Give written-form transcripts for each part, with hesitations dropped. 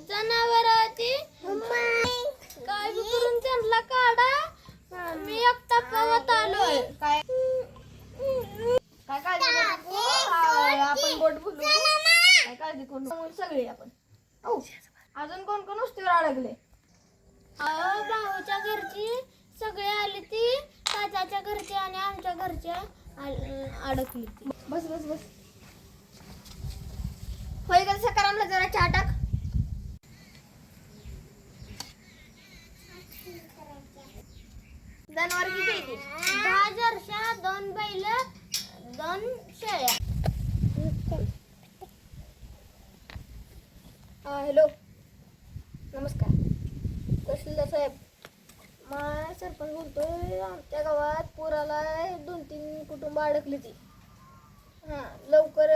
जनावर ती काय बी करून त्यांना काढा. मी एकटा पवत आलोय. काय काय काळजी करू नको. आपण बोट बोलू. काय काळजी करू नको. सगळे आपण. अजून कोण कोण उस्तीवर अडकले? भाऊच्या घरची सगळे आली ती, तात्याच्या घरची आणि आमच्या घरच्या अडकली ती. बस बस बस. होय का सकारामला जरा चहा टाक. जनावर किती आहे ती? 10 जर्शा, 2 बैल, 2 शेळ्या. हॅलो नमस्कार. तहसीलदार साहेब, माय सरपंच बोलतोय. आमच्या गावात पुराला 2-3 कुटुंब अडकली ती. हां लवकर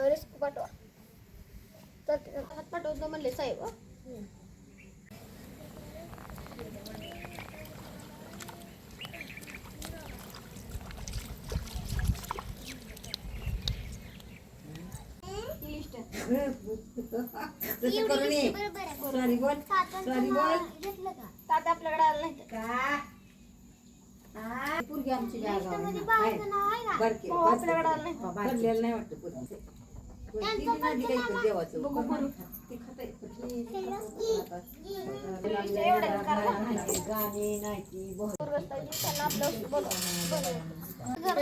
रेस्क्यू पाठवा. हात पाठवतो म्हणले साहेब. तात्या आपल्याकडे आलं नाही आपल्याकडे आलं नाही. त्यांना आपलं बोलवा.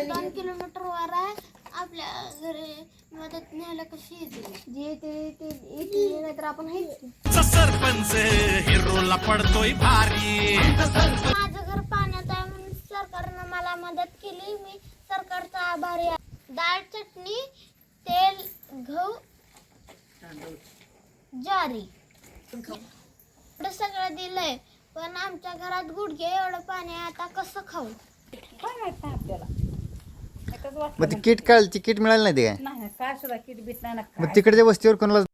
2 किलोमीटर वर आहे. आपल्या घरी मदत न्यायला कशी येते? जे येते नाहीतर आपण सरपंच हिरोला पडतोय भारी. माझं घर पाण्यात आहे म्हणून सरकारनं मला मदत केली. मी सरकारचा आभारी आहे. डाळ, चटणी, तेल, गहू, ज्वारी एवढं सगळं दिलंय. पण आमच्या घरात गुडघे एवढं पाणी आहे. आता कसं खाऊ? काय माहित नाही आपल्याला. एकच मग ती किट काढ, ती किट मिळाली नाही ते काय? नाही काय सुद्धा किट बीट नाही ना मग तिकडच्या वस्तीवर कोणाला